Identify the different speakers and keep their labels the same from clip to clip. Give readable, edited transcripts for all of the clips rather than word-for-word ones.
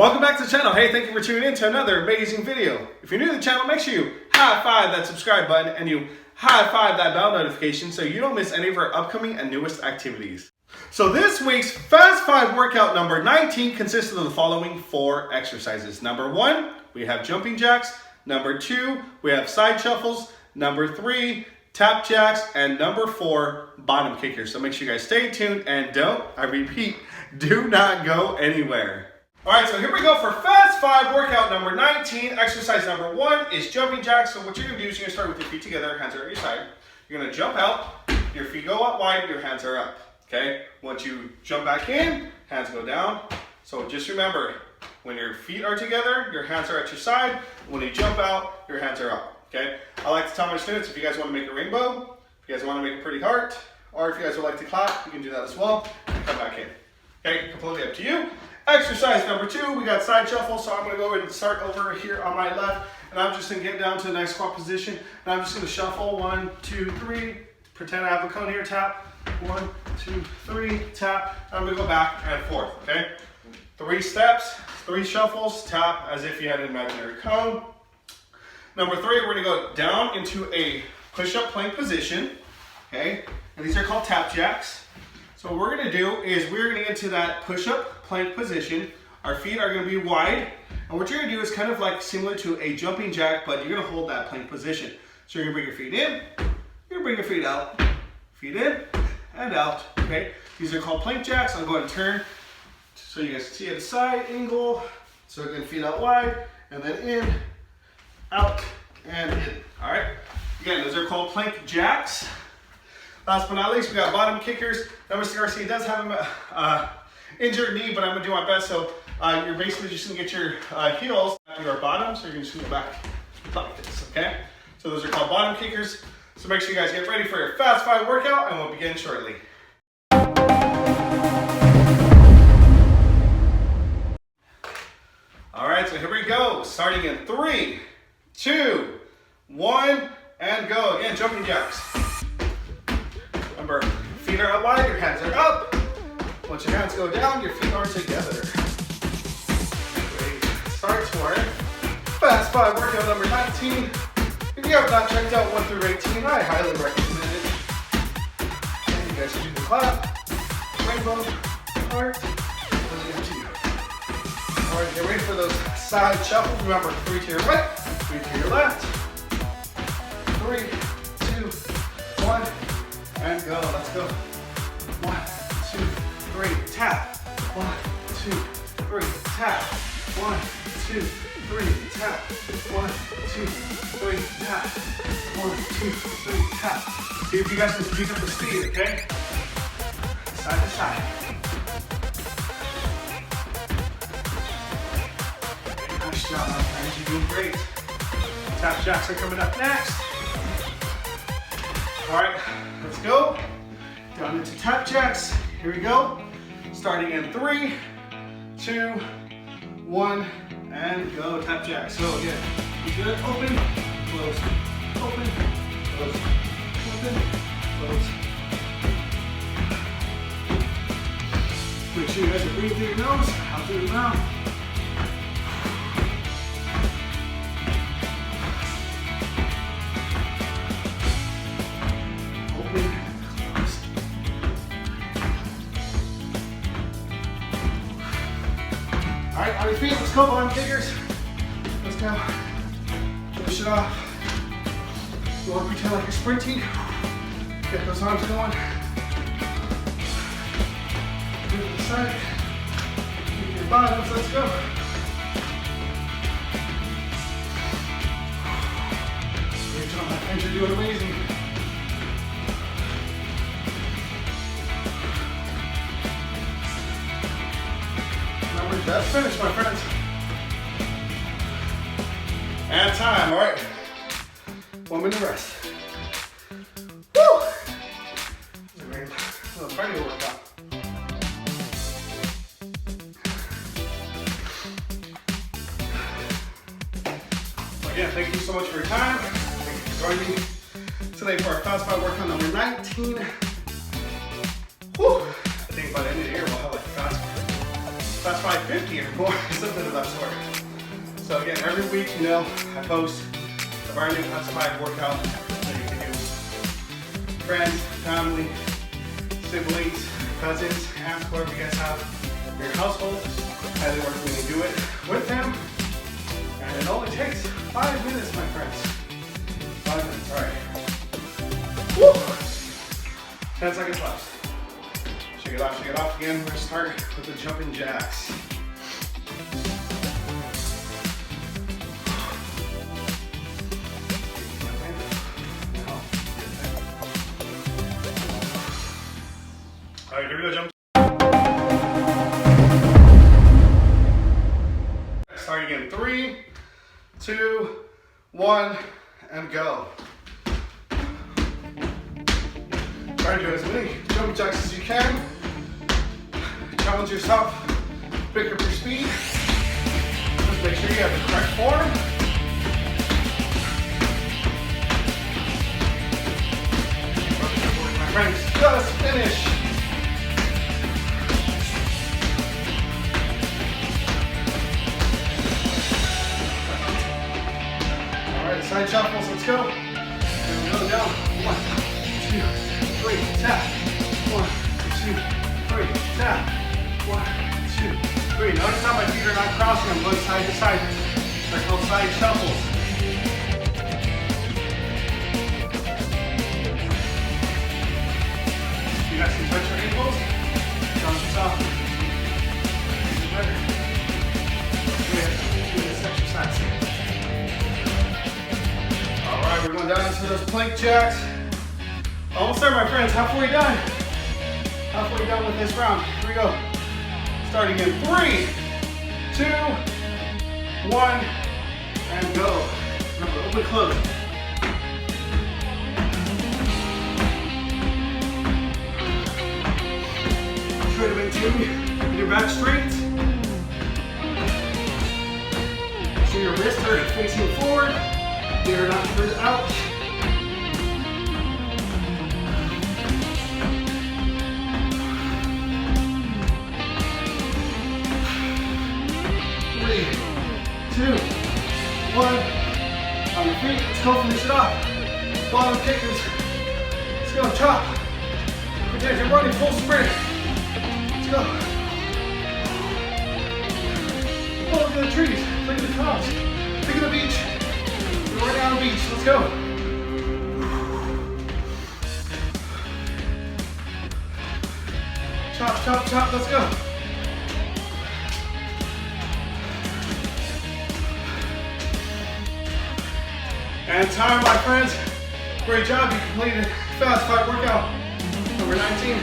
Speaker 1: Welcome back to the channel. Hey, thank you for tuning in to another amazing video. If you're new to the channel, make sure you high five that subscribe button and you high five that bell notification so you don't miss any of our upcoming and newest activities. So this week's Fast 5 workout number 19 consists of the following 4 exercises. Number 1, we have jumping jacks. Number 2, we have side shuffles. Number 3, tap jacks. And number 4, bottom kickers. So make sure you guys stay tuned and I repeat, do not go anywhere. All right, so here we go for Fast 5 workout number 19. Exercise number 1 is jumping jacks. So what you're gonna do is you're gonna start with your feet together, hands are at your side. You're gonna jump out, your feet go up wide, your hands are up, okay? Once you jump back in, hands go down. So just remember, when your feet are together, your hands are at your side. When you jump out, your hands are up, okay? I like to tell my students, if you guys wanna make a rainbow, if you guys wanna make a pretty heart, or if you guys would like to clap, you can do that as well. Come back in, okay? Completely up to you. Exercise number 2, we got side shuffle, so I'm going to go ahead and start over here on my left, and I'm just going to get down to a nice squat position, and I'm just going to shuffle 1, 2, 3, pretend I have a cone here, tap, 1, 2, 3, tap, and I'm going to go back and forth, okay? 3 steps, 3 shuffles, tap as if you had an imaginary cone. Number 3, we're going to go down into a push-up plank position, okay? And these are called tap jacks. So what we're going to do is we're going to get into that push-up plank position. Our feet are going to be wide. And what you're going to do is kind of like similar to a jumping jack, but you're going to hold that plank position. So you're going to bring your feet in, you're going to bring your feet out, feet in and out, okay? These are called plank jacks. I'm going to turn so you guys can see at the side angle. So again, feet out wide, and then in, out, and in, all right? Again, those are called plank jacks. Last but not least, we got bottom kickers. Now, Mr. Garcia does have an injured knee, but I'm gonna do my best. So you're basically just gonna get your heels to your bottom, so you're just gonna go back like this, okay? So those are called bottom kickers. So make sure you guys get ready for your Fast 5 workout, and we'll begin shortly. All right, so here we go. Starting in 3, 2, 1, and go. Again, jumping jacks. Remember, feet are out wide, your hands are up. Once your hands go down, your feet are together. Great. Start for Fast 5 workout number 19. If you have not checked out 1 through 18, I highly recommend it. And you guys can do the clap, rainbow, heart, really up to you. All right, get ready for those side shuffles. Remember, 3 to your right, 3 to your left. 3, 2, 1. And go, let's go. 1, 2, 3, tap. 1, 2, 3, tap. 1, 2, 3, tap. 1, 2, 3, tap. 1, 2, 3, tap. See if you guys can pick up the speed, okay? Side to side. Okay, nice job, my friends. You're doing great. Tap jacks are coming up next. All right, let's go. Down into tap jacks. Here we go. Starting in 3, 2, 1, and go. Tap jacks. So again, you good. Open, close, open, close, open, close. Make sure you guys are breathing through your nose, out through your mouth. All right, on your feet, let's go, bottom kickers. Let's go. Finish it off. You want to pretend like you're sprinting. Get those arms going. Move to the side. Keep your bottoms, let's go. Great job, my friends, you're doing amazing. That's finished, my friends. And time, all right. 1 minute rest. Woo! This is a great little cardio workout. Again, thank you so much for your time. Thank you for joining me today for our Fast 5 workout number 19. Woo! I think by the end of the year we'll have like Fast That's 550 or more, something of that sort. So again, every week, you know, I post a brand new classified workout that you can do. Friends, family, siblings, cousins, aunts, whoever you guys have in your household. Highly recommend you do it with them. And it only takes 5 minutes, my friends. 5 minutes, all right. Woo! 10 seconds left. Shake it off again. We're gonna start with the jumping jacks. All right, here we go, jump. Start again, 3, 2, 1, and go. Try to do as many jumping jacks as you can. Challenge yourself, pick up your speed. Just make sure you have the correct form. My friends, just finish. All right, side shuffles, let's go. And we go down. 1, 2, 3, tap. 1, 2, 3, tap. 1, 2, 3. Notice how my feet are not crossing. I'm going side to side. They're called side shuffles. You guys can touch your ankles. Challenge yourself. Even better. Do this exercise. All right, we're going down into those plank jacks. Almost there, my friends. Halfway done. Halfway done with this round. Here we go. Starting in 3, 2, 1, and go. Remember, open, close. Try to maintain your back straight. Make sure your wrists are facing forward. They are not turned out. 3, 2, 1. On your feet, let's go finish it off. Bottom kickers. Let's go, chop. Pretend you're running full sprint. Let's go. Oh, look at the trees. Look at the clouds. Look at the beach. We're right down the beach. Let's go. Chop, chop, chop. Let's go. And time, my friends. Great job. You completed fast 5 workout number 19.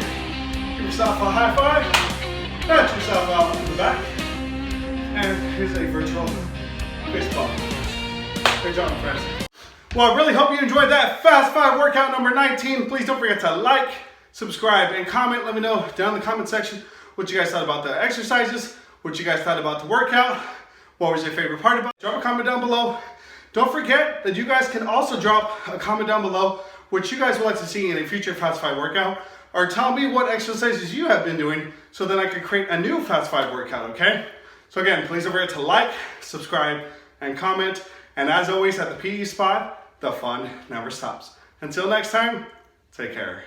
Speaker 1: Give yourself a high five. Pat yourself out in the back. And here's a virtual fist bump. Great job, my friends. Well, I really hope you enjoyed that fast 5 workout number 19. Please don't forget to like, subscribe, and comment. Let me know down in the comment section what you guys thought about the exercises, what you guys thought about the workout, what was your favorite part about it. Drop a comment down below. Don't forget that you guys can also drop a comment down below what you guys would like to see in a future Fast 5 workout, or tell me what exercises you have been doing so that I can create a new Fast 5 workout, okay? So again, please don't forget to like, subscribe, and comment. And as always, at the PE spot, the fun never stops. Until next time, take care.